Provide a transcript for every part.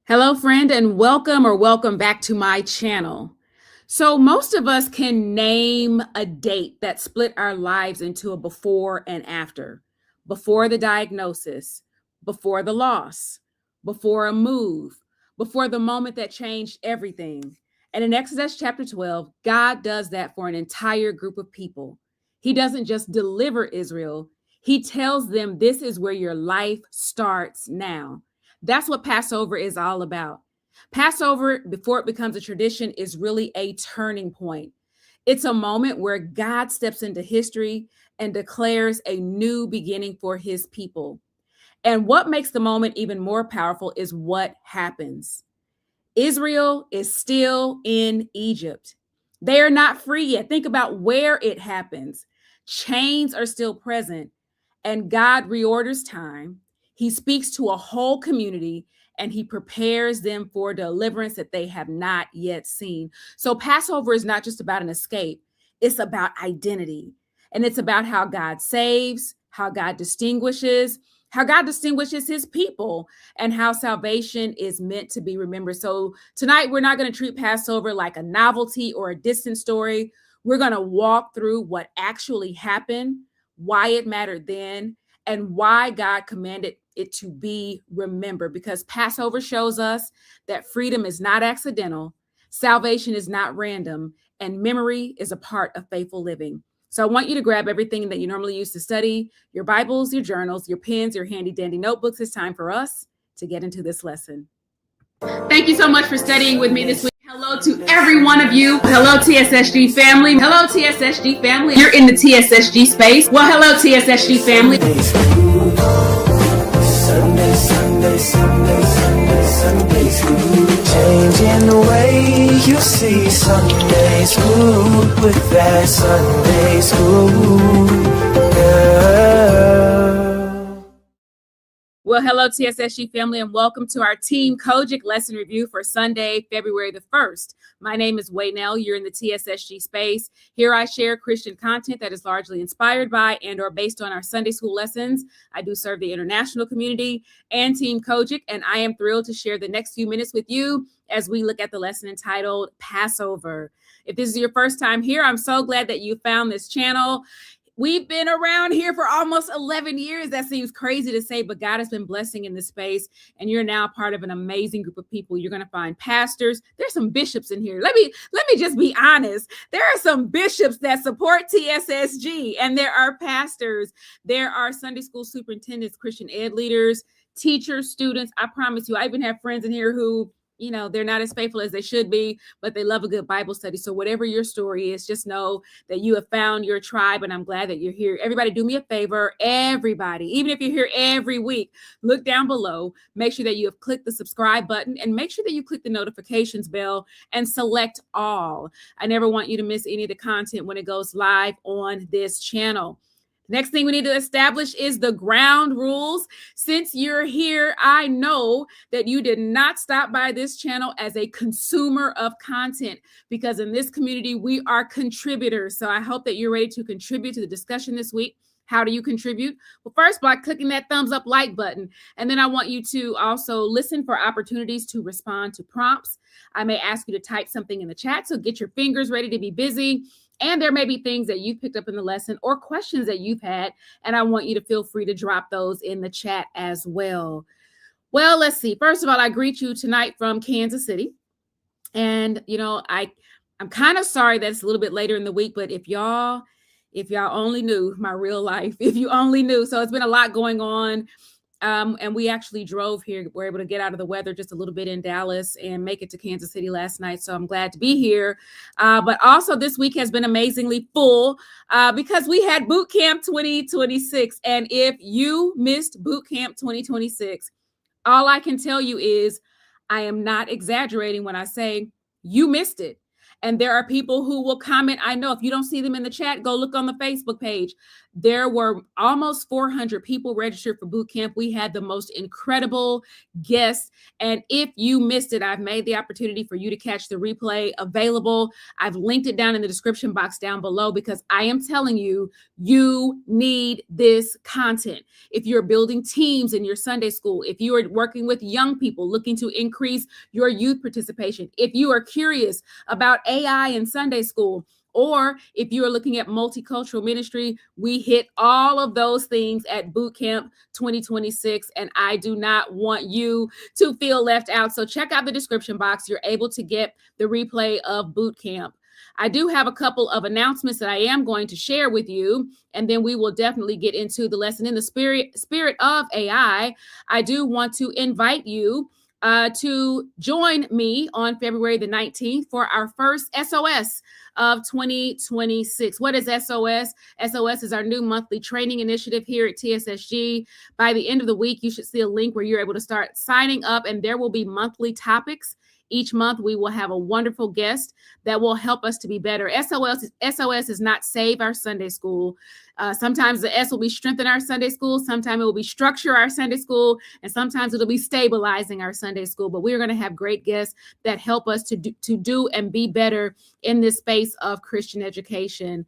Hello, friend, and welcome back to my channel. So, most of us can name a date that split our lives into a before and after. Before the diagnosis, before the loss, before a move, before the moment that changed everything. And in Exodus chapter 12, God does that for an entire group of people. He doesn't just deliver Israel, He tells them this is where your life starts now. That's what Passover is all about. Passover, before it becomes a tradition, is really a turning point. It's a moment where God steps into history and declares a new beginning for his people. And what makes the moment even more powerful is what happens. Israel is still in Egypt. They are not free yet. Think about where it happens. Chains are still present, and God reorders time. He speaks to a whole community and he prepares them for deliverance that they have not yet seen. So, Passover is not just about an escape, it's about identity. And it's about how God saves, how God distinguishes his people, and how salvation is meant to be remembered. So tonight, we're not going to treat Passover like a novelty or a distant story. We're going to walk through what actually happened, why it mattered then, and why God commanded it to be remembered. Because Passover shows us that freedom is not accidental, salvation is not random, and memory is a part of faithful living. So I want you to grab everything that you normally use to study, your Bibles, your journals, your pens, your handy dandy notebooks. It's time for us to get into this lesson. Thank you so much for studying with me this week. Hello to every one of you. Hello, TSSG family. Hello, TSSG family. You're in the TSSG space. Well, hello, TSSG family. Sunday school. Changing the way you see Sunday school with that Sunday school girl. Well, hello, TSSG family, and welcome to our Team COGIC lesson review for Sunday, February the 1st. My name is Waynell. You're in the TSSG space. Here I share Christian content that is largely inspired by and or based on our Sunday school lessons. I do serve the international community and Team COGIC, and I am thrilled to share the next few minutes with you as we look at the lesson entitled Passover. If this is your first time here, I'm so glad that you found this channel. We've been around here for almost 11 years. That seems crazy to say, but God has been blessing in this space, and you're now part of an amazing group of people. You're going to find pastors. There's some bishops in here. Let me just be honest. There are some bishops that support TSSG, and there are pastors. There are Sunday school superintendents, Christian ed leaders, teachers, students. I promise you, I even have friends in here who they're not as faithful as they should be, but they love a good Bible study. So whatever your story is, just know that you have found your tribe, and I'm glad that you're here. Everybody, do me a favor. Everybody, even if you're here every week, look down below. Make sure that you have clicked the subscribe button, and make sure that you click the notifications bell and select all. I never want you to miss any of the content when it goes live on this channel. Next thing we need to establish is the ground rules. Since you're here, I know that you did not stop by this channel as a consumer of content, because in this community, we are contributors. So I hope that you're ready to contribute to the discussion this week. How do you contribute? Well, first, by clicking that thumbs up like button. And then I want you to also listen for opportunities to respond to prompts. I may ask you to type something in the chat, so get your fingers ready to be busy. And there may be things that you picked up in the lesson or questions that you've had, and I want you to feel free to drop those in the chat as well. Well, let's see. First of all, I greet you tonight from Kansas City. And, I'm kind of sorry that it's a little bit later in the week, but if y'all only knew my real life, if you only knew. So it's been a lot going on. And we actually drove here. We're able to get out of the weather just a little bit in Dallas and make it to Kansas City last night. So I'm glad to be here. But also this week has been amazingly full because we had Boot Camp 2026. And if you missed Boot Camp 2026, all I can tell you is I am not exaggerating when I say you missed it. And there are people who will comment. I know if you don't see them in the chat, go look on the Facebook page. There were almost 400 people registered for boot camp. We had the most incredible guests. And if you missed it, I've made the opportunity for you to catch the replay available. I've linked it down in the description box down below, because I am telling you, you need this content. If you're building teams in your Sunday school, if you are working with young people looking to increase your youth participation, if you are curious about AI in Sunday school, or if you are looking at multicultural ministry, we hit all of those things at Boot Camp 2026, and I do not want you to feel left out. So check out the description box. You're able to get the replay of Boot Camp. I do have a couple of announcements that I am going to share with you, and then we will definitely get into the lesson. In the spirit of AI, I do want to invite you to join me on February the 19th for our first SOS of 2026. What is SOS? SOS is our new monthly training initiative here at TSSG. By the end of the week, you should see a link where you're able to start signing up, and there will be monthly topics. Each month, we will have a wonderful guest that will help us to be better. SOS is not save our Sunday school. Sometimes the S will be strengthen our Sunday school. Sometimes it will be structure our Sunday school. And sometimes it'll be stabilizing our Sunday school. But we're going to have great guests that help us to do and be better in this space of Christian education.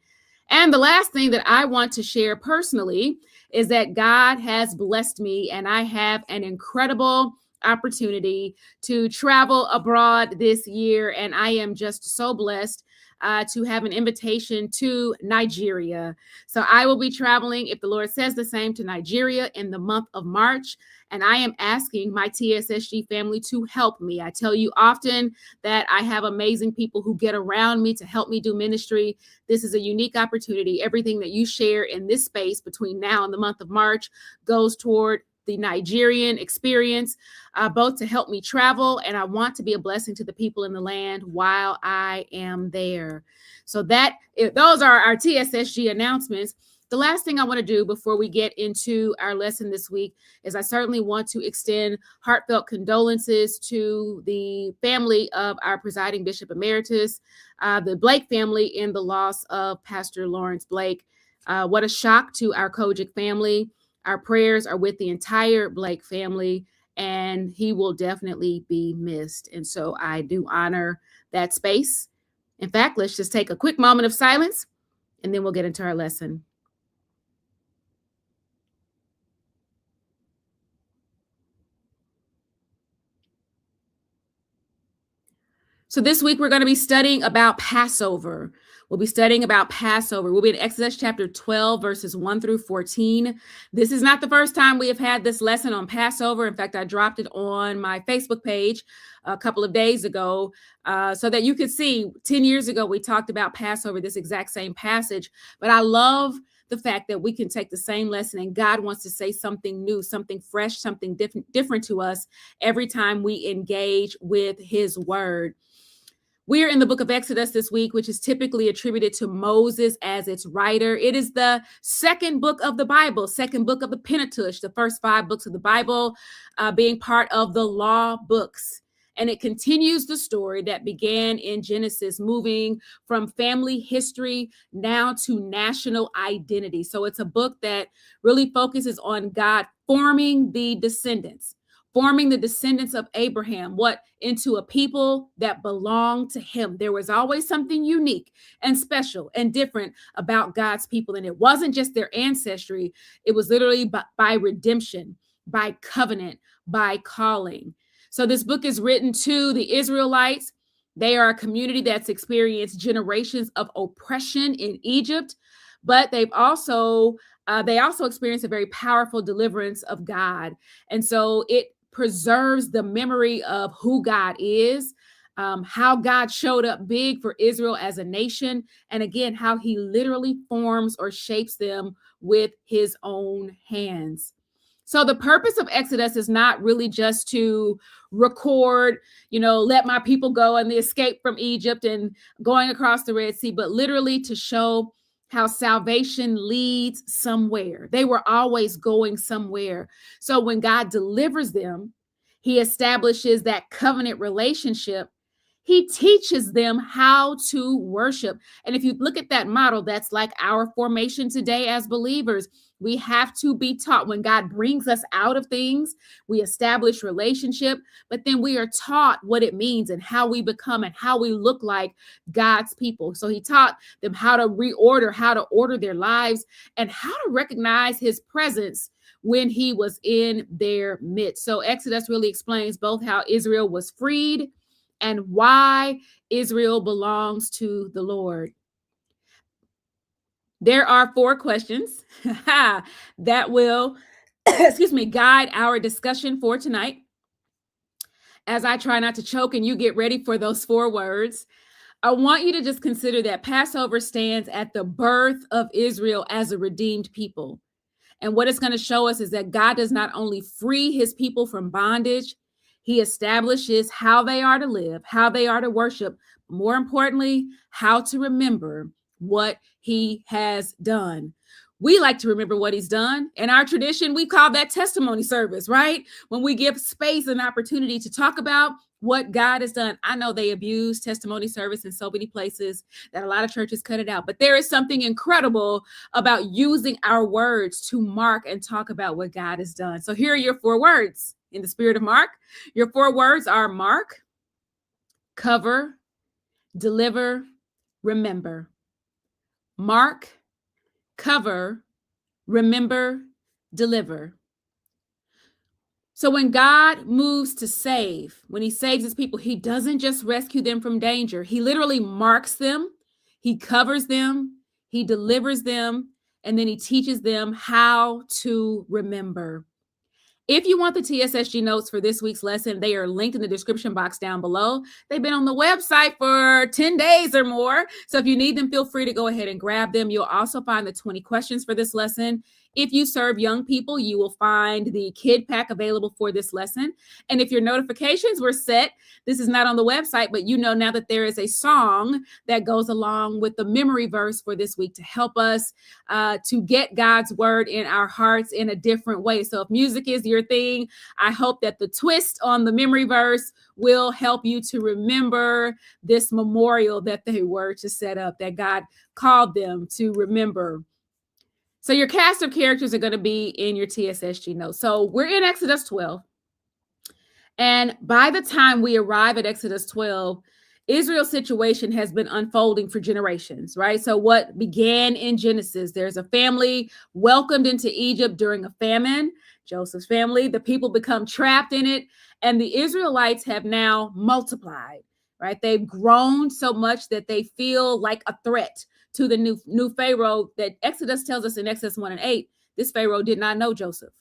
And the last thing that I want to share personally is that God has blessed me, and I have an incredible opportunity to travel abroad this year. And I am just so blessed to have an invitation to Nigeria. So I will be traveling, if the Lord says the same, to Nigeria in the month of March. And I am asking my TSSG family to help me. I tell you often that I have amazing people who get around me to help me do ministry. This is a unique opportunity. Everything that you share in this space between now and the month of March goes toward the Nigerian experience, both to help me travel, and I want to be a blessing to the people in the land while I am there. So those are our TSSG announcements. The last thing I want to do before we get into our lesson this week is I certainly want to extend heartfelt condolences to the family of our presiding Bishop Emeritus, the Blake family, in the loss of Pastor Lawrence Blake. What a shock to our COGIC family. Our prayers are with the entire Blake family, and he will definitely be missed. And so I do honor that space. In fact, let's just take a quick moment of silence, and then we'll get into our lesson. So this week, we're going to be studying about Passover. We'll be studying about Passover. We'll be in Exodus chapter 12, verses 1 through 14. This is not the first time we have had this lesson on Passover. In fact, I dropped it on my Facebook page a couple of days ago so that you could see 10 years ago, we talked about Passover, this exact same passage. But I love the fact that we can take the same lesson and God wants to say something new, something fresh, something different to us every time we engage with his word. We're in the book of Exodus this week, which is typically attributed to Moses as its writer. It is the second book of the Bible, second book of the Pentateuch, the first 5 books of the Bible being part of the law books. And it continues the story that began in Genesis, moving from family history now to national identity. So it's a book that really focuses on God forming the descendants of Abraham, into a people that belong to him. There was always something unique and special and different about God's people. And it wasn't just their ancestry. It was literally by redemption, by covenant, by calling. So this book is written to the Israelites. They are a community that's experienced generations of oppression in Egypt, but they also experienced a very powerful deliverance of God. And so it preserves the memory of who God is, how God showed up big for Israel as a nation, and again, how he literally forms or shapes them with his own hands. So the purpose of Exodus is not really just to record, let my people go and the escape from Egypt and going across the Red Sea, but literally to show how salvation leads somewhere. They were always going somewhere. So when God delivers them, he establishes that covenant relationship. He teaches them how to worship. And if you look at that model, that's like our formation today as believers. We have to be taught when God brings us out of things, we establish relationship, but then we are taught what it means and how we become and how we look like God's people. So he taught them how to reorder, how to order their lives, and how to recognize his presence when he was in their midst. So Exodus really explains both how Israel was freed and why Israel belongs to the Lord. There are 4 questions that will, guide our discussion for tonight. As I try not to choke and you get ready for those 4 words, I want you to just consider that Passover stands at the birth of Israel as a redeemed people. And what it's going to show us is that God does not only free his people from bondage, he establishes how they are to live, how they are to worship, more importantly, how to remember what he has done. We like to remember what he's done. In our tradition, we call that testimony service, right? When we give space and opportunity to talk about what God has done. I know they abuse testimony service in so many places that a lot of churches cut it out, but there is something incredible about using our words to mark and talk about what God has done. So here are your 4 words in the spirit of Mark. Your 4 words are mark, cover, deliver, remember. Mark, cover, remember, deliver. So when God moves to save, when he saves his people, he doesn't just rescue them from danger. He literally marks them, he covers them, he delivers them, and then he teaches them how to remember. If you want the TSSG notes for this week's lesson, they are linked in the description box down below. They've been on the website for 10 days or more. So if you need them, feel free to go ahead and grab them. You'll also find the 20 questions for this lesson. If you serve young people, you will find the kid pack available for this lesson. And if your notifications were set, this is not on the website, but you know now that there is a song that goes along with the memory verse for this week to help us to get God's word in our hearts in a different way. So if music is your thing, I hope that the twist on the memory verse will help you to remember this memorial that they were to set up, that God called them to remember. So your cast of characters are going to be in your TSSG notes. So we're in Exodus 12. And by the time we arrive at Exodus 12, Israel's situation has been unfolding for generations, right? So what began in Genesis, there's a family welcomed into Egypt during a famine, Joseph's family. The people become trapped in it, and the Israelites have now multiplied, right? They've grown so much that they feel like a threat to the new Pharaoh that Exodus tells us in Exodus 1 and 8, this Pharaoh did not know Joseph.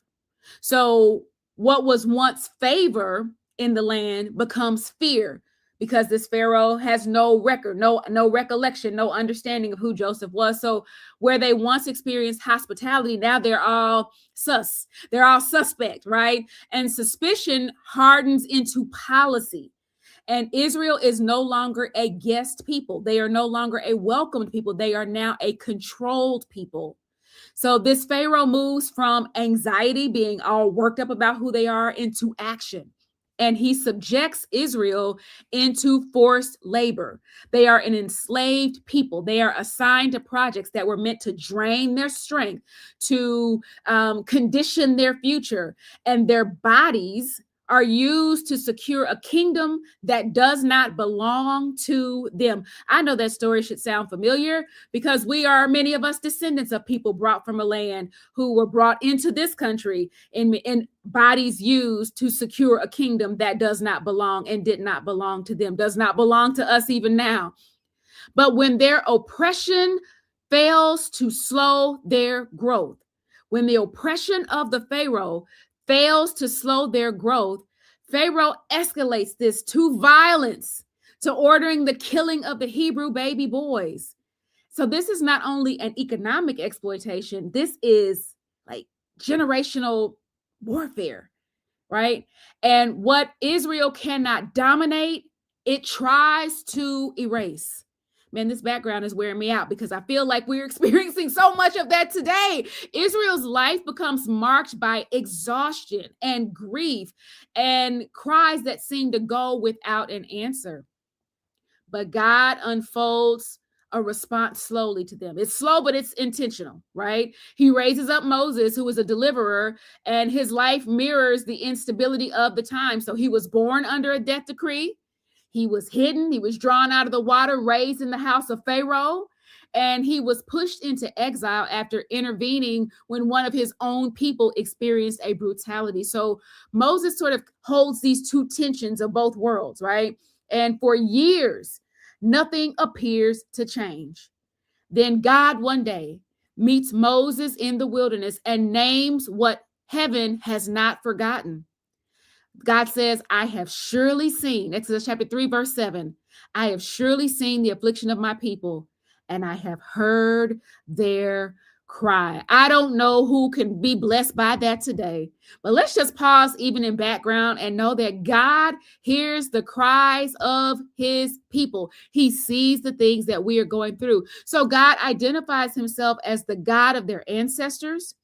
So what was once favor in the land becomes fear because this Pharaoh has no record, no recollection, no understanding of who Joseph was. So where they once experienced hospitality, now they're all sus. They're all suspect, right? And suspicion hardens into policy. And Israel is no longer a guest people. They are no longer a welcomed people. They are now a controlled people. So this Pharaoh moves from anxiety, being all worked up about who they are, into action. And he subjects Israel into forced labor. They are an enslaved people. They are assigned to projects that were meant to drain their strength, to condition their future, and their bodies are used to secure a kingdom that does not belong to them. I know that story should sound familiar because we are, many of us, descendants of people brought from a land who were brought into this country in bodies used to secure a kingdom that does not belong and did not belong to them, does not belong to us even now. But when their oppression fails to slow their growth, when the oppression of the Pharaoh fails to slow their growth, Pharaoh escalates this to violence, to ordering the killing of the Hebrew baby boys. So this is not only an economic exploitation, this is like generational warfare, right? And what Israel cannot dominate, it tries to erase. Man, this background is wearing me out because I feel like we're experiencing so much of that today. Israel's life becomes marked by exhaustion and grief and cries that seem to go without an answer. but God unfolds a response slowly to them. It's slow, but it's intentional, right? He raises up Moses, who is a deliverer, and his life mirrors the instability of the time. So he was born under a death decree. He was hidden. He was drawn out of the water, raised in the house of Pharaoh, and he was pushed into exile after intervening when one of his own people experienced a brutality. So Moses sort of holds these two tensions of both worlds, right? And for years, nothing appears to change. Then God one day meets Moses in the wilderness and names what heaven has not forgotten. God says, I have surely seen, Exodus chapter 3, verse 7, I have surely seen the affliction of my people, and I have heard their cry. I don't know who can be blessed by that today, but let's just pause even in background and know that God hears the cries of his people. He sees the things that we are going through. So God identifies himself as the God of their ancestors,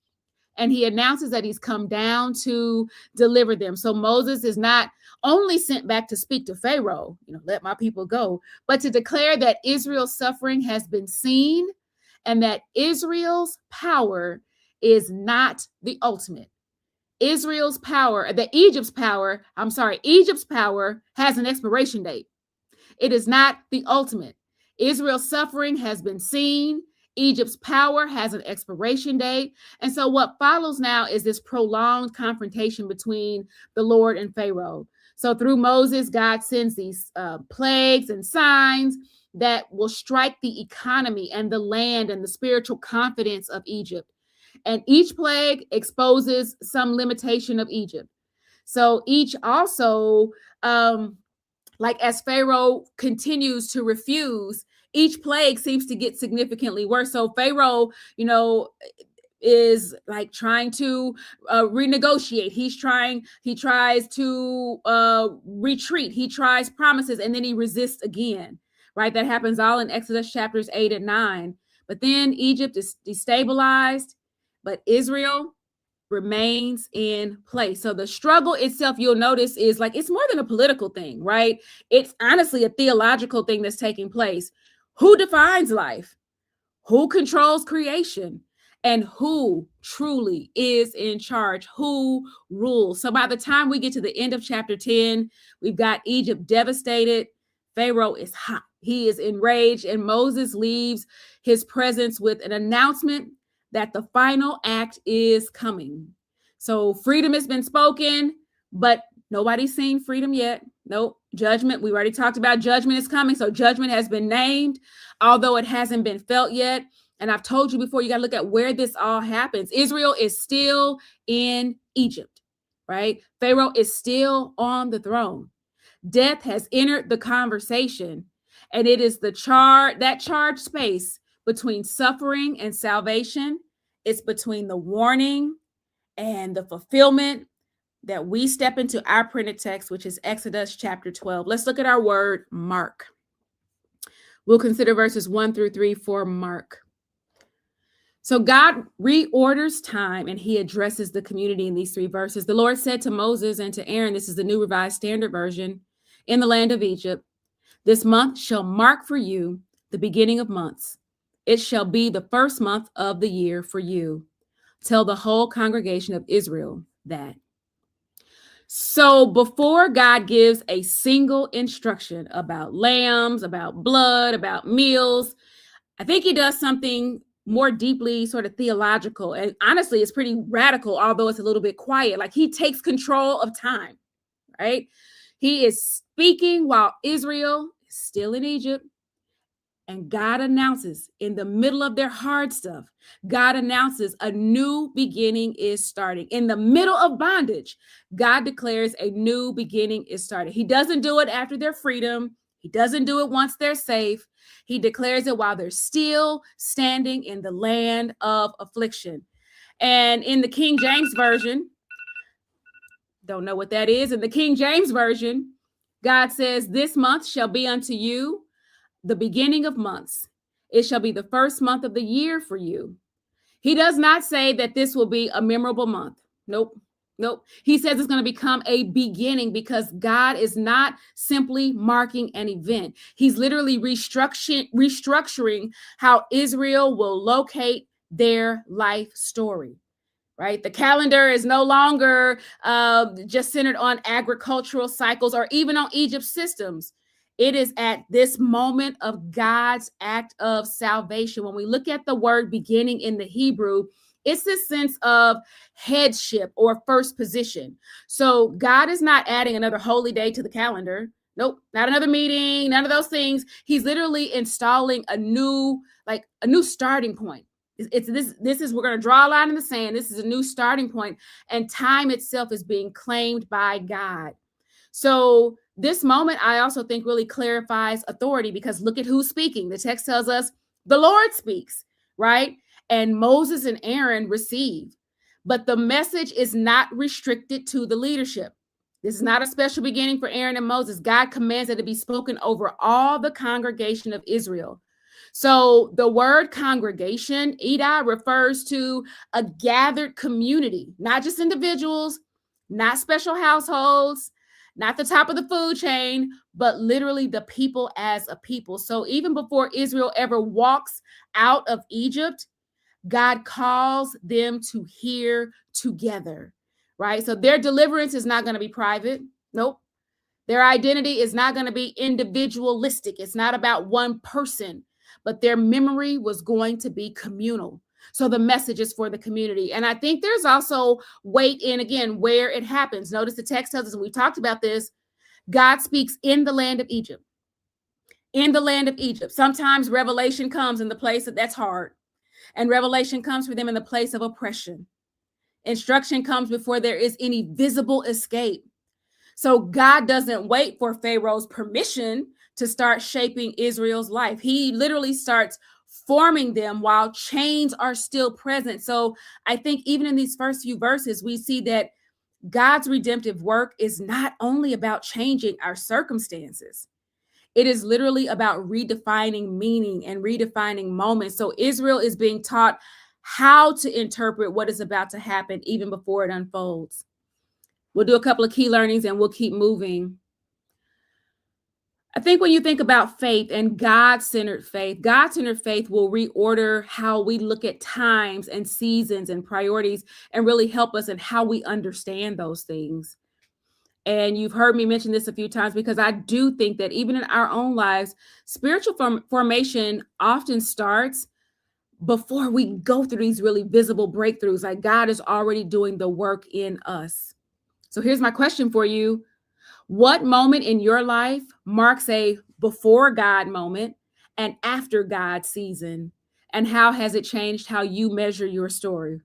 and he announces that he's come down to deliver them. So Moses is not only sent back to speak to Pharaoh, let my people go, but to declare that Israel's suffering has been seen and that Israel's power is not the ultimate. Egypt's power has an expiration date. It is not the ultimate. Israel's suffering has been seen. Egypt's power has an expiration date. And so what follows now is this prolonged confrontation between the Lord and Pharaoh. So through Moses, God sends these plagues and signs that will strike the economy and the land and the spiritual confidence of Egypt. And each plague exposes some limitation of Egypt. So each also, as Pharaoh continues to refuse, each plague seems to get significantly worse. So Pharaoh, is like trying to renegotiate. He tries to retreat. He tries promises, and then he resists again, right? That happens all in Exodus chapters 8 and 9. But then Egypt is destabilized, but Israel remains in place. So the struggle itself, you'll notice, is like, it's more than a political thing, right? It's honestly a theological thing that's taking place. Who defines life? Who controls creation? And who truly is in charge? Who rules? So by the time we get to the end of chapter 10, we've got Egypt devastated. Pharaoh is hot. He is enraged, and Moses leaves his presence with an announcement that the final act is coming. So freedom has been spoken, but nobody's seen freedom yet. Nope. Judgment. We already talked about judgment is coming. So judgment has been named, although it hasn't been felt yet. And I've told you before, you got to look at where this all happens. Israel is still in Egypt, right? Pharaoh is still on the throne. Death has entered the conversation, and it is that charged space between suffering and salvation. It's between the warning and the fulfillment that we step into our printed text, which is Exodus chapter 12. Let's look at our word, mark. We'll consider verses 1 through 3 for mark. So God reorders time, and he addresses the community in these 3 verses. The Lord said to Moses and to Aaron, this is the New Revised Standard Version, in the land of Egypt, this month shall mark for you the beginning of months. It shall be the first month of the year for you. Tell the whole congregation of Israel that. So before God gives a single instruction about lambs, about blood, about meals, I think he does something more deeply sort of theological. And honestly, it's pretty radical, although it's a little bit quiet. Like, he takes control of time, right? He is speaking while Israel is still in Egypt. And God announces, in the middle of their hard stuff, God announces a new beginning is starting. In the middle of bondage, God declares a new beginning is starting. He doesn't do it after their freedom. He doesn't do it once they're safe. He declares it while they're still standing in the land of affliction. And in the King James Version, don't know what that is. In the King James Version, God says, this month shall be unto you the beginning of months. It shall be the first month of the year for you. He does not say that this will be a memorable month. Nope. Nope. He says it's going to become a beginning because God is not simply marking an event. He's literally restructuring how Israel will locate their life story. Right? The calendar is no longer just centered on agricultural cycles or even on Egypt's systems. It is at this moment of God's act of salvation. When we look at the word beginning in the Hebrew, it's this sense of headship or first position. So God is not adding another holy day to the calendar. Nope, not another meeting, none of those things. He's literally installing a new starting point. This is, we're going to draw a line in the sand. This is a new starting point, and time itself is being claimed by God. So this moment, I also think, really clarifies authority, because look at who's speaking. The text tells us the Lord speaks, right? And Moses and Aaron receive. But the message is not restricted to the leadership. This is not a special beginning for Aaron and Moses. God commands it to be spoken over all the congregation of Israel. So the word congregation, Ida, refers to a gathered community, not just individuals, not special households, not the top of the food chain, but literally the people as a people. So even before Israel ever walks out of Egypt, God calls them to hear together, right? So their deliverance is not going to be private. Nope. Their identity is not going to be individualistic. It's not about one person, but their memory was going to be communal. So the message is for the community. And I think there's also weight in, again, where it happens. Notice the text tells us, and we talked about this, God speaks in the land of Egypt. In the land of Egypt. Sometimes revelation comes in the place that's hard. And revelation comes for them in the place of oppression. Instruction comes before there is any visible escape. So God doesn't wait for Pharaoh's permission to start shaping Israel's life. He literally starts forming them while chains are still present. So I think even in these first few verses, we see that God's redemptive work is not only about changing our circumstances. It is literally about redefining meaning and redefining moments. So Israel is being taught how to interpret what is about to happen even before it unfolds. We'll do a couple of key learnings and we'll keep moving. I think when you think about faith and God-centered faith will reorder how we look at times and seasons and priorities and really help us in how we understand those things. And you've heard me mention this a few times, because I do think that even in our own lives, spiritual formation often starts before we go through these really visible breakthroughs. Like God is already doing the work in us. So here's my question for you. What moment in your life marks a before God moment and after God season? And how has it changed how you measure your story?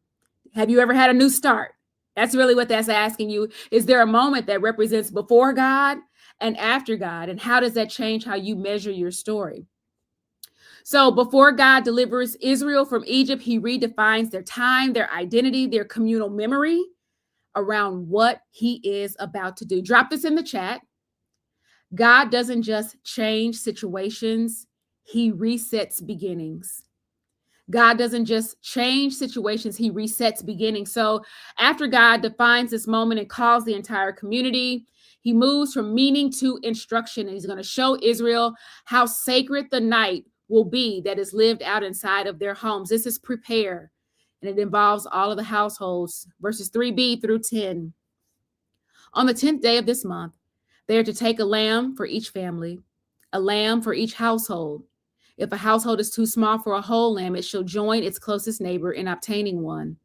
Have you ever had a new start? That's really what that's asking you. Is there a moment that represents before God and after God? And how does that change how you measure your story? So before God delivers Israel from Egypt, he redefines their time, their identity, their communal memory around what he is about to do. Drop this in the chat. God doesn't just change situations, he resets beginnings. God doesn't just change situations, he resets beginnings. So after God defines this moment and calls the entire community, he moves from meaning to instruction, and he's going to show Israel how sacred the night will be that is lived out inside of their homes. This is prepare, and it involves all of the households, verses 3b through 10. On the 10th day of this month, they are to take a lamb for each family, a lamb for each household. If a household is too small for a whole lamb, it shall join its closest neighbor in obtaining one.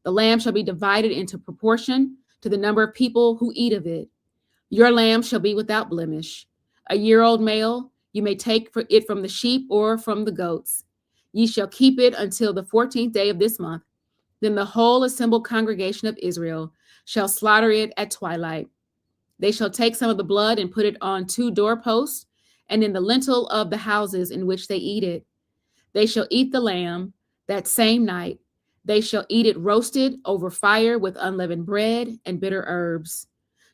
The lamb shall be divided into proportion to the number of people who eat of it. Your lamb shall be without blemish. A year-old male, you may take it from the sheep or from the goats. Ye shall keep it until the 14th day of this month. Then the whole assembled congregation of Israel shall slaughter it at twilight. They shall take some of the blood and put it on 2 doorposts and in the lintel of the houses in which they eat it. They shall eat the lamb that same night. They shall eat it roasted over fire with unleavened bread and bitter herbs.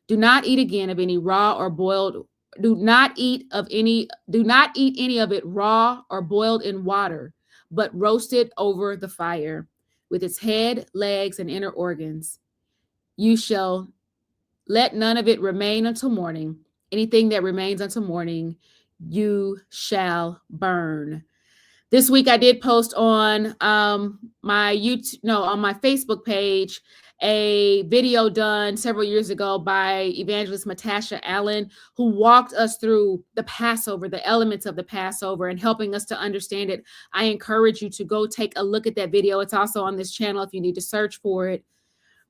Do not eat again of any raw or boiled. Do not eat any of it raw or boiled in water, but roasted over the fire with its head, legs, and inner organs. You shall let none of it remain until morning. Anything that remains until morning, you shall burn. This week I did post on my Facebook page a video done several years ago by evangelist Matasha Allen, who walked us through the Passover, the elements of the Passover, and helping us to understand it. I encourage you to go take a look at that video. It's also on this channel if you need to search for it.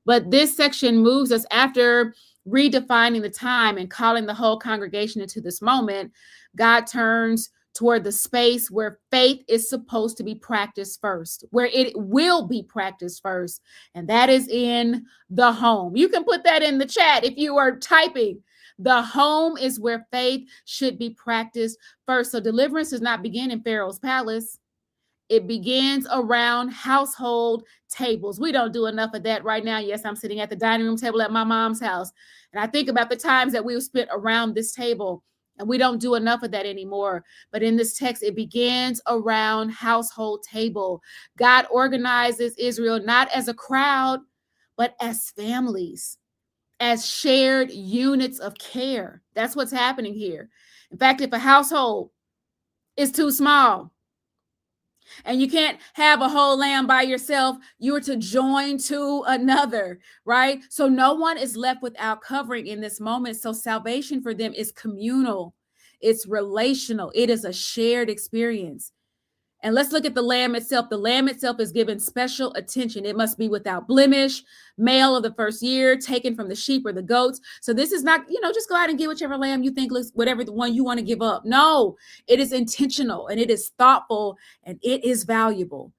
But this section moves us, after redefining the time and calling the whole congregation into this moment, God turns toward the space where faith is supposed to be practiced first, where it will be practiced first, and that is in the home. You can put that in the chat if you are typing. The home is where faith should be practiced first. So deliverance does not begin in Pharaoh's palace. It begins around household tables. We don't do enough of that right now. Yes, I'm sitting at the dining room table at my mom's house, and I think about the times that we've spent around this table, and we don't do enough of that anymore. But in this text, it begins around household table. God organizes Israel not as a crowd, but as families, as shared units of care. That's what's happening here. In fact, if a household is too small, and you can't have a whole lamb by yourself, you are to join to another, right? So no one is left without covering in this moment. So salvation for them is communal, it's relational, it is a shared experience. And let's look at the lamb itself. The lamb itself is given special attention. It must be without blemish, male of the first year, taken from the sheep or the goats. So this is not, just go out and get whichever lamb you think looks, whatever the one you want to give up. No, it is intentional, and it is thoughtful, and it is valuable.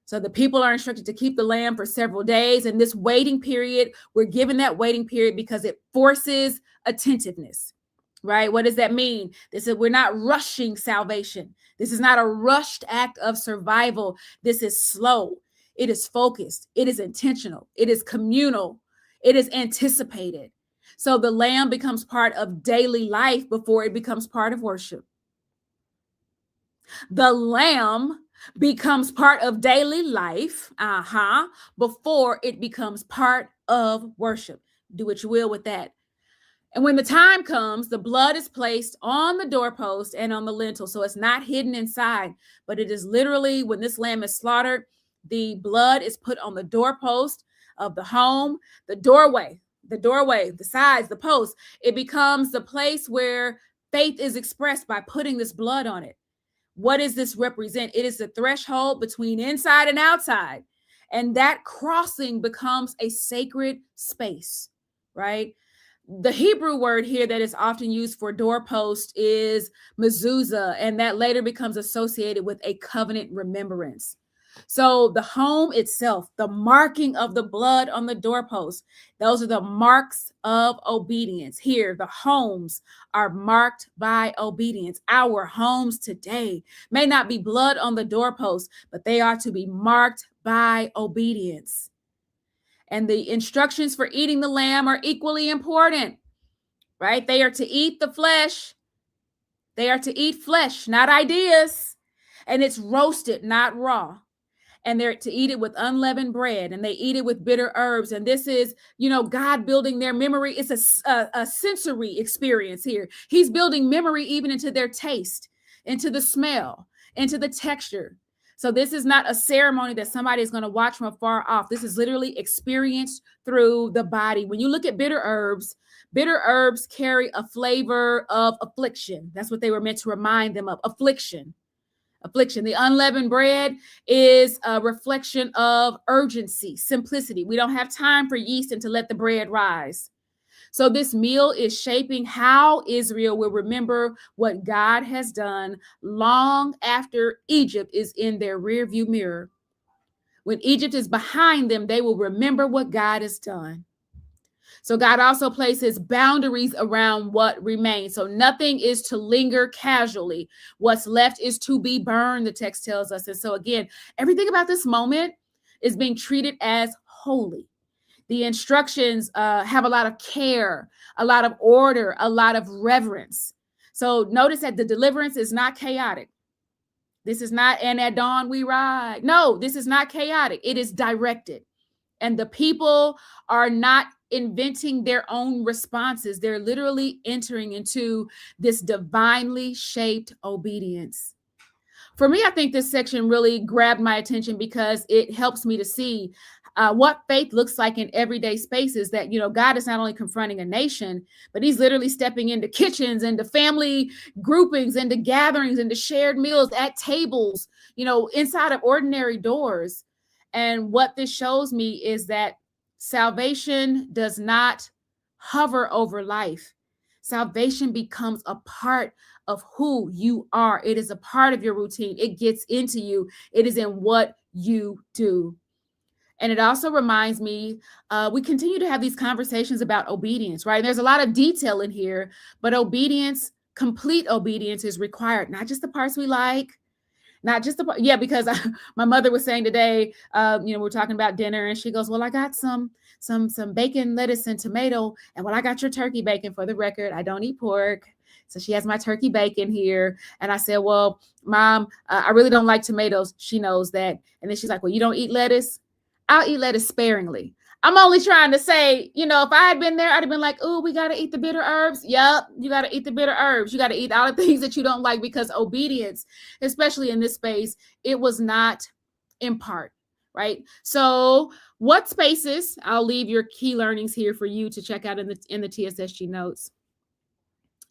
So the people are instructed to keep the lamb for several days. And this waiting period, we're given that waiting period because it forces attentiveness. Right? What does that mean? This is, we're not rushing salvation. This is not a rushed act of survival. This is slow. It is focused. It is intentional. It is communal. It is anticipated. So the lamb becomes part of daily life before it becomes part of worship. The lamb becomes part of daily life, before it becomes part of worship. Do what you will with that. And when the time comes, the blood is placed on the doorpost and on the lintel. So it's not hidden inside, but it is literally, when this lamb is slaughtered, the blood is put on the doorpost of the home, the doorway, the sides, the post. It becomes the place where faith is expressed by putting this blood on it. What does this represent? It is the threshold between inside and outside. And that crossing becomes a sacred space, right? The Hebrew word here that is often used for doorpost is mezuzah, and that later becomes associated with a covenant remembrance. So the home itself, the marking of the blood on the doorpost, those are the marks of obedience. Here, the homes are marked by obedience. Our homes today may not be blood on the doorpost, but they are to be marked by obedience. And the instructions for eating the lamb are equally important, right? They are to eat the flesh. They are to eat flesh, not ideas. And it's roasted, not raw. And they're to eat it with unleavened bread, and they eat it with bitter herbs. And this is, God building their memory. It's a sensory experience here. He's building memory even into their taste, into the smell, into the texture. So this is not a ceremony that somebody is going to watch from afar off. This is literally experienced through the body. When you look at bitter herbs carry a flavor of affliction. That's what they were meant to remind them of, affliction. The unleavened bread is a reflection of urgency, simplicity. We don't have time for yeast and to let the bread rise. So this meal is shaping how Israel will remember what God has done long after Egypt is in their rearview mirror. When Egypt is behind them, they will remember what God has done. So God also places boundaries around what remains. So nothing is to linger casually. What's left is to be burned, the text tells us. And so again, everything about this moment is being treated as holy. The instructions have a lot of care, a lot of order, a lot of reverence. So notice that the deliverance is not chaotic. This is not, and at dawn we ride. No, this is not chaotic. It is directed. And the people are not inventing their own responses. They're literally entering into this divinely shaped obedience. For me, I think this section really grabbed my attention because it helps me to see what faith looks like in everyday spaces. That, God is not only confronting a nation, but he's literally stepping into kitchens, into family groupings, into gatherings, into shared meals at tables, inside of ordinary doors. And what this shows me is that salvation does not hover over life. Salvation becomes a part of who you are. It is a part of your routine. It gets into you. It is in what you do. And it also reminds me, we continue to have these conversations about obedience, right? And there's a lot of detail in here, but obedience, complete obedience is required, not just the parts we like, not just because my mother was saying today, we're talking about dinner, and she goes, well, I got some bacon, lettuce, and tomato. And I got your turkey bacon. For the record, I don't eat pork. So she has my turkey bacon here. And I said, well, Mom, I really don't like tomatoes. She knows that. And then she's like, well, you don't eat lettuce? I'll eat lettuce sparingly. I'm only trying to say, if I had been there, I'd have been like, oh, we got to eat the bitter herbs. Yep, you got to eat the bitter herbs. You got to eat all the things that you don't like, because obedience, especially in this space, it was not in part, right? So what spaces, I'll leave your key learnings here for you to check out in the TSSG notes.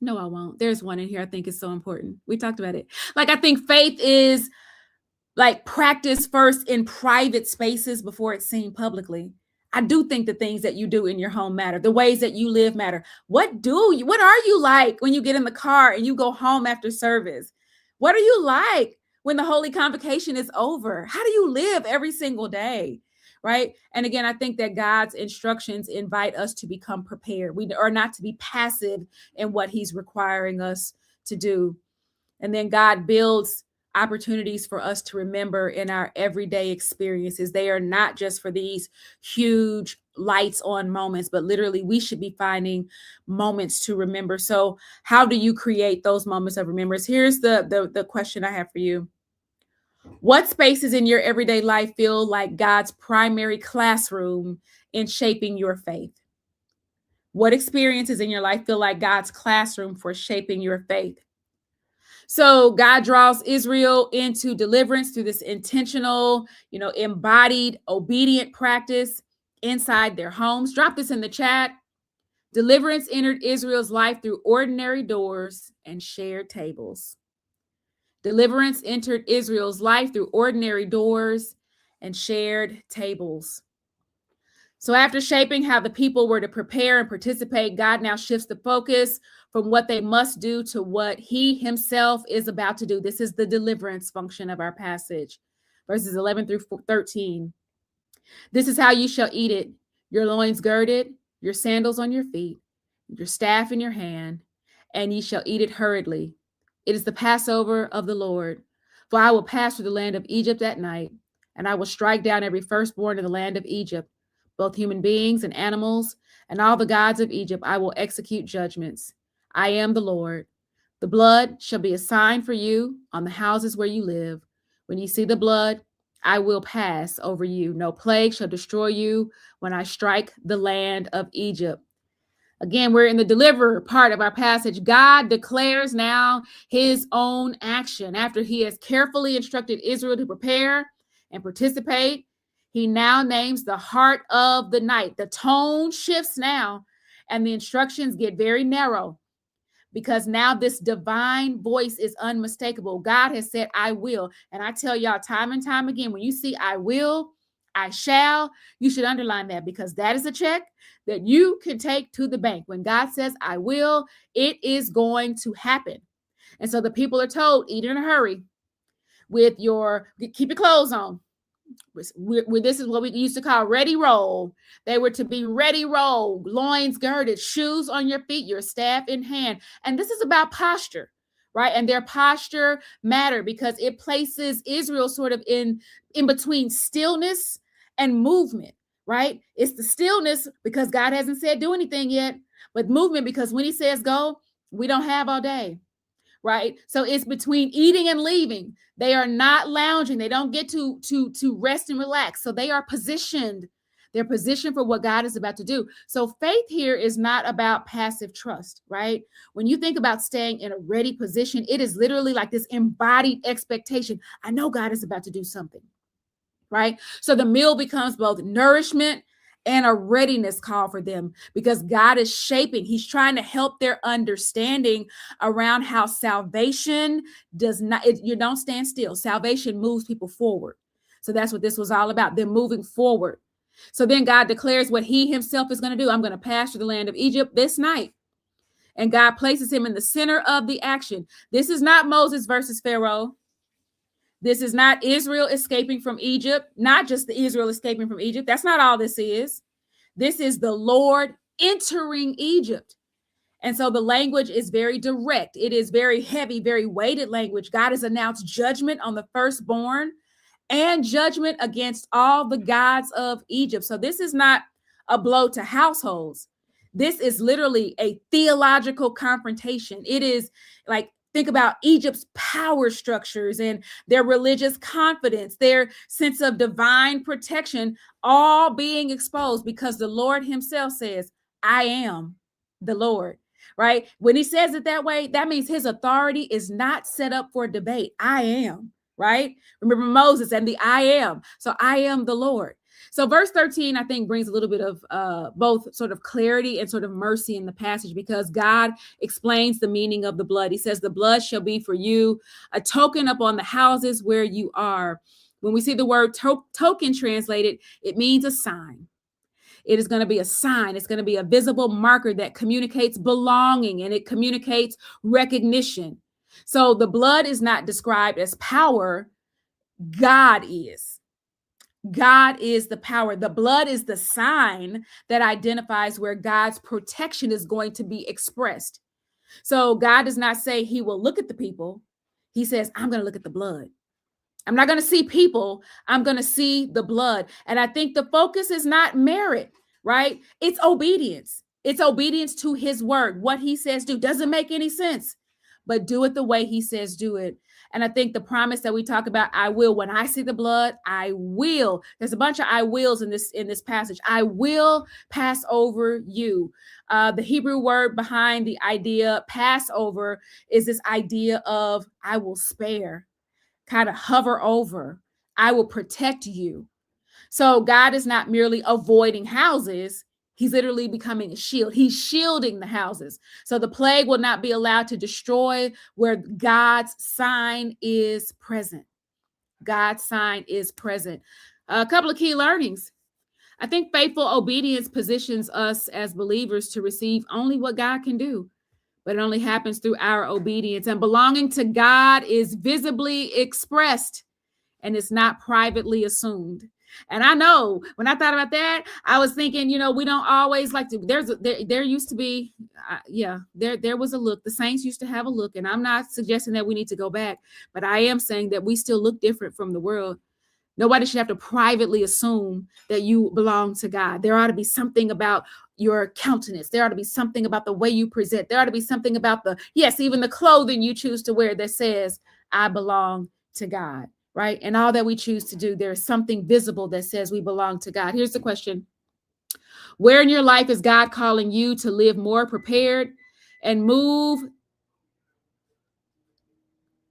No, I won't. There's one in here I think is so important. We talked about it. I think faith is practice first in private spaces before it's seen publicly. I do think the things that you do in your home matter. The ways that you live matter. What are you like when you get in the car and you go home after service? What are you like when the Holy Convocation is over? How do you live every single day? Right? And again, I think that God's instructions invite us to become prepared. We are not to be passive in what he's requiring us to do. And then God builds opportunities for us to remember in our everyday experiences. They are not just for these huge lights on moments, but literally we should be finding moments to remember. So how do you create those moments of remembrance? Here's the question I have for you. What spaces in your everyday life feel like God's primary classroom in shaping your faith? What experiences in your life feel like God's classroom for shaping your faith? So God draws Israel into deliverance through this intentional, embodied, obedient practice inside their homes. Drop this in the chat. Deliverance entered Israel's life through ordinary doors and shared tables. Deliverance entered Israel's life through ordinary doors and shared tables. So after shaping how the people were to prepare and participate, God now shifts the focus from what they must do to what he himself is about to do. This is the deliverance function of our passage, verses 11 through 13. This is how you shall eat it: your loins girded, your sandals on your feet, your staff in your hand, and ye shall eat it hurriedly. It is the Passover of the Lord. For I will pass through the land of Egypt at night, and I will strike down every firstborn in the land of Egypt, both human beings and animals, and all the gods of Egypt. I will execute judgments. I am the Lord. The blood shall be a sign for you on the houses where you live. When you see the blood, I will pass over you. No plague shall destroy you when I strike the land of Egypt. Again, we're in the deliverer part of our passage. God declares now his own action. After he has carefully instructed Israel to prepare and participate, he now names the heart of the night. The tone shifts now, and the instructions get very narrow, because now this divine voice is unmistakable. God has said, I will. And I tell y'all time and time again, when you see I will, I shall, you should underline that, because that is a check that you can take to the bank. When God says, I will, it is going to happen. And so the people are told, eat in a hurry keep your clothes on. This is what we used to call ready roll. They were to be ready roll, loins girded, shoes on your feet, your staff in hand. And this is about posture, right? And their posture mattered because it places Israel sort of in between stillness and movement, right? It's the stillness because God hasn't said do anything yet, but movement because when he says go, we don't have all day. Right? So it's between eating and leaving. They are not lounging. They don't get to rest and relax. So they are positioned. They're positioned for what God is about to do. So faith here is not about passive trust, right? When you think about staying in a ready position, it is literally like this embodied expectation. I know God is about to do something, right? So the meal becomes both nourishment and a readiness call for them, because God is shaping. He's trying to help their understanding around how salvation does not, you don't stand still. Salvation moves people forward. So that's what this was all about. They're moving forward. So then God declares what he himself is going to do. I'm going to pass through the land of Egypt this night. And God places him in the center of the action. This is not Moses versus Pharaoh. This is not Israel escaping from Egypt, not just the Israel escaping from Egypt. That's not all this is. This is the Lord entering Egypt. And so the language is very direct. It is very heavy, very weighted language. God has announced judgment on the firstborn and judgment against all the gods of Egypt. So this is not a blow to households. This is literally a theological confrontation. It is like, think about Egypt's power structures and their religious confidence, their sense of divine protection, all being exposed because the Lord himself says, I am the Lord, right? When he says it that way, that means his authority is not set up for debate. I am, right? Remember Moses and the I am. So I am the Lord. So verse 13, I think, brings a little bit of both sort of clarity and sort of mercy in the passage, because God explains the meaning of the blood. He says, the blood shall be for you a token upon the houses where you are. When we see the word token translated, it means a sign. It is going to be a sign. It's going to be a visible marker that communicates belonging, and it communicates recognition. So the blood is not described as power. God is. God is the power. The blood is the sign that identifies where God's protection is going to be expressed. So God does not say he will look at the people. He says, I'm going to look at the blood. I'm not going to see people. I'm going to see the blood. And I think the focus is not merit, right? It's obedience. It's obedience to his word. What he says do. Doesn't make any sense, but do it the way he says do it. And I think the promise that we talk about, I will, when I see the blood, I will. There's a bunch of I wills in this passage. I will pass over you. The Hebrew word behind the idea Passover is this idea of I will spare, kind of hover over. I will protect you. So God is not merely avoiding houses. He's literally becoming a shield. He's shielding the houses. So the plague will not be allowed to destroy where God's sign is present. God's sign is present. A couple of key learnings. I think faithful obedience positions us as believers to receive only what God can do, but it only happens through our obedience. And belonging to God is visibly expressed, and it's not privately assumed. And I know when I thought about that, I was thinking, we don't always like to, there used to be, there was a look. The saints used to have a look, and I'm not suggesting that we need to go back, but I am saying that we still look different from the world. Nobody should have to privately assume that you belong to God. There ought to be something about your countenance. There ought to be something about the way you present. There ought to be something about even the clothing you choose to wear that says, I belong to God. Right? And all that we choose to do, there's something visible that says we belong to God. Here's the question. Where in your life is God calling you to live more prepared and move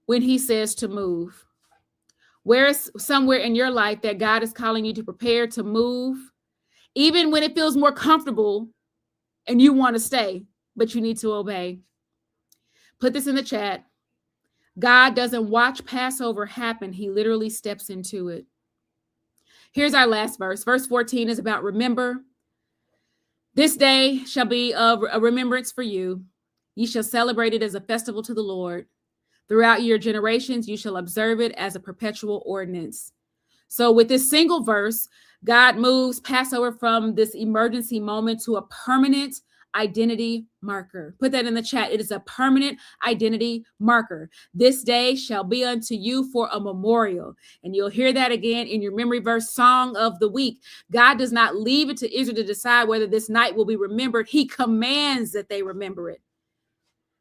when he says to move? Where is somewhere in your life that God is calling you to prepare to move, even when it feels more comfortable and you want to stay, but you need to obey? Put this in the chat. God doesn't watch Passover happen. He literally steps into it. Here's our last verse. Verse 14 is about remember. This day shall be a remembrance for you. Ye shall celebrate it as a festival to the Lord. Throughout your generations, you shall observe it as a perpetual ordinance. So with this single verse, God moves Passover from this emergency moment to a permanent identity marker. Put that in the chat. It is a permanent identity marker. This day shall be unto you for a memorial. And you'll hear that again in your memory verse song of the week. God does not leave it to Israel to decide whether this night will be remembered. He commands that they remember it.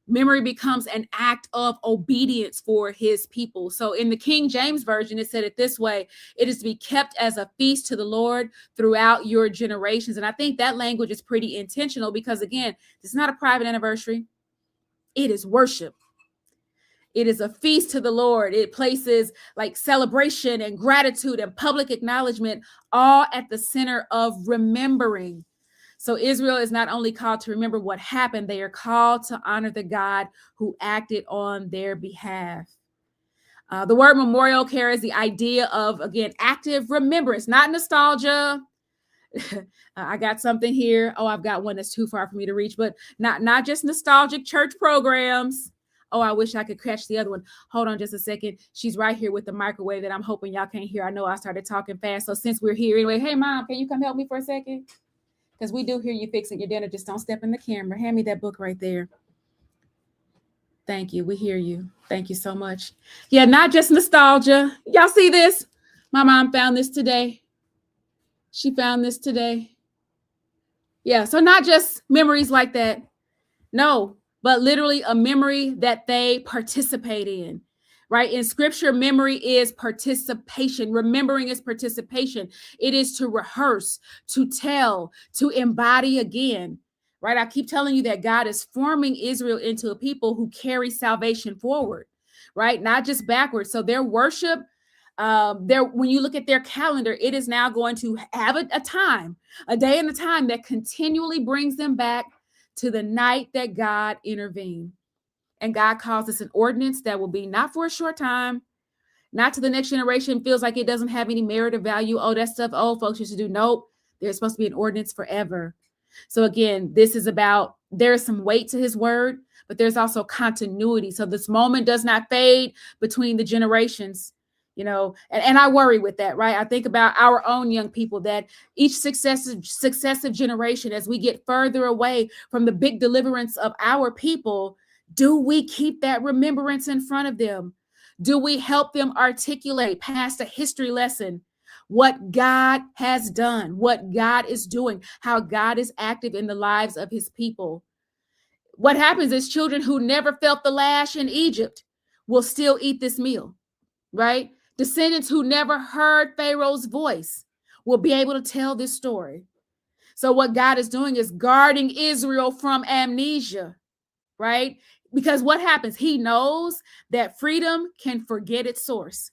Memory becomes an act of obedience for his people. So in the King James Version, it said it this way: it is to be kept as a feast to the Lord throughout your generations. And I think that language is pretty intentional because, again, this is not a private anniversary. It is worship. It is a feast to the Lord. It places like celebration and gratitude and public acknowledgement all at the center of remembering. So Israel is not only called to remember what happened, they are called to honor the God who acted on their behalf. The word memorial carries the idea of, again, active remembrance, not nostalgia. I got something here. Oh, I've got one that's too far for me to reach, but not just nostalgic church programs. Oh, I wish I could catch the other one. Hold on just a second. She's right here with the microwave that I'm hoping y'all can't hear. I know I started talking fast. So since we're here anyway, hey, Mom, can you come help me for a second? Because we do hear you fixing your dinner. Just don't step in the camera. Hand me that book right there. Thank you. We hear you. Thank you so much. Yeah, not just nostalgia. Y'all see this? My mom found this today. She found this today. Yeah, so not just memories like that. No, but literally a memory that they participate in. Right? In scripture, memory is participation. Remembering is participation. It is to rehearse, to tell, to embody again. Right? I keep telling you that God is forming Israel into a people who carry salvation forward, right? Not just backwards. So their worship, when you look at their calendar, it is now going to have a time, a day and a time that continually brings them back to the night that God intervened. And God calls this an ordinance that will be not for a short time, not to the next generation. Feels like it doesn't have any merit or value. Oh, that stuff old folks used to do. Nope. There's supposed to be an ordinance forever. So again, this is about, there's some weight to his word, but there's also continuity. So this moment does not fade between the generations, and I worry with that, right? I think about our own young people, that each successive generation, as we get further away from the big deliverance of our people, do we keep that remembrance in front of them? Do we help them articulate past a history lesson what God has done, what God is doing, how God is active in the lives of his people? What happens is children who never felt the lash in Egypt will still eat this meal, right? Descendants who never heard Pharaoh's voice will be able to tell this story. So what God is doing is guarding Israel from amnesia, right? Because what happens? He knows that freedom can forget its source.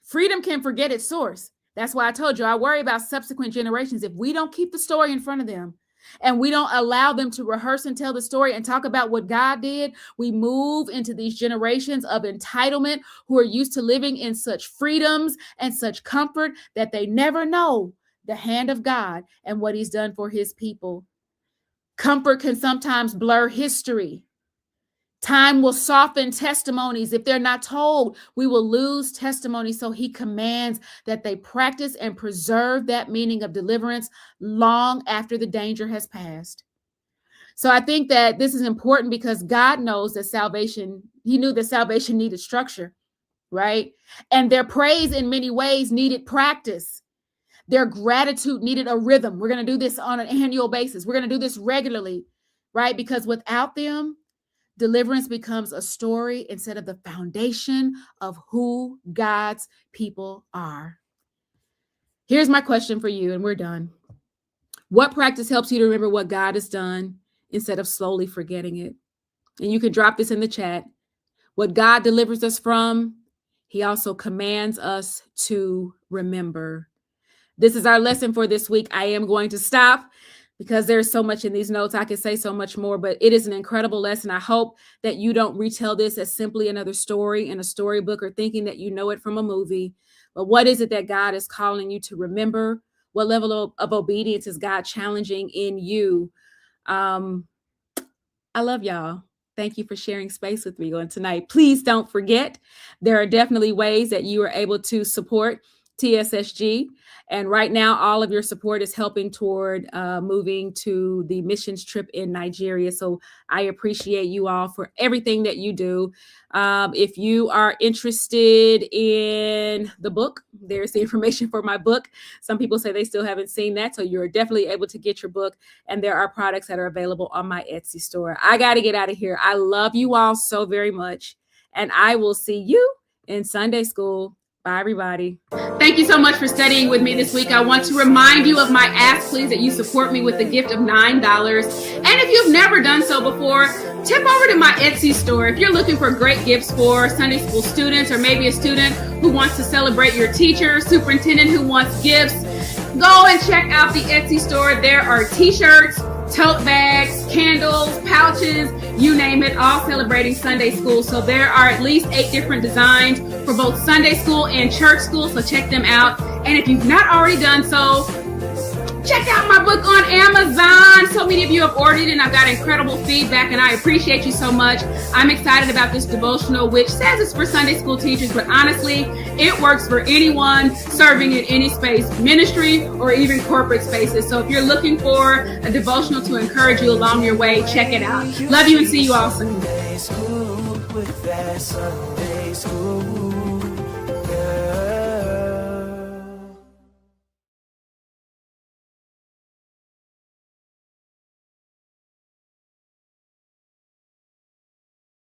Freedom can forget its source. That's why I told you I worry about subsequent generations. If we don't keep the story in front of them and we don't allow them to rehearse and tell the story and talk about what God did, we move into these generations of entitlement who are used to living in such freedoms and such comfort that they never know the hand of God and what he's done for his people. Comfort can sometimes blur history. Time will soften testimonies. If they're not told, we will lose testimony. So he commands that they practice and preserve that meaning of deliverance long after the danger has passed. So I think that this is important because God knows that he knew that salvation needed structure, right? And their praise in many ways needed practice. Their gratitude needed a rhythm. We're going to do this on an annual basis. We're going to do this regularly, right? Because without them, deliverance becomes a story instead of the foundation of who God's people are. Here's my question for you, and we're done. What practice helps you to remember what God has done instead of slowly forgetting it? And you can drop this in the chat. What God delivers us from, he also commands us to remember. This is our lesson for this week. I am going to stop because there's so much in these notes. I could say so much more, but it is an incredible lesson. I hope that you don't retell this as simply another story in a storybook or thinking that you know it from a movie. But what is it that God is calling you to remember? What level of obedience is God challenging in you? I love y'all. Thank you for sharing space with me on tonight. Please don't forget, there are definitely ways that you are able to support TSSG. And right now, all of your support is helping toward moving to the missions trip in Nigeria. So I appreciate you all for everything that you do. If you are interested in the book, there's the information for my book. Some people say they still haven't seen that. So you're definitely able to get your book. And there are products that are available on my Etsy store. I got to get out of here. I love you all so very much. And I will see you in Sunday school. Bye, everybody. Thank you so much for studying with me this week. I want to remind you of my ask, please, that you support me with the gift of $9. And if you've never done so before, tip over to my Etsy store. If you're looking for great gifts for Sunday school students, or maybe a student who wants to celebrate your teacher, superintendent who wants gifts, go and check out the Etsy store. There are t-shirts, tote bags, candles, pouches, you name it, all celebrating Sunday school. So there are at least 8 different designs for both Sunday school and church school. So check them out. And if you've not already done so, check out my book on Amazon. So many of you have ordered it and I've got incredible feedback and I appreciate you so much. I'm excited about this devotional, which says it's for Sunday school teachers, but honestly, it works for anyone serving in any space, ministry or even corporate spaces. So if you're looking for a devotional to encourage you along your way, check it out. Love you and see you all soon. Sunday School with that Sunday School.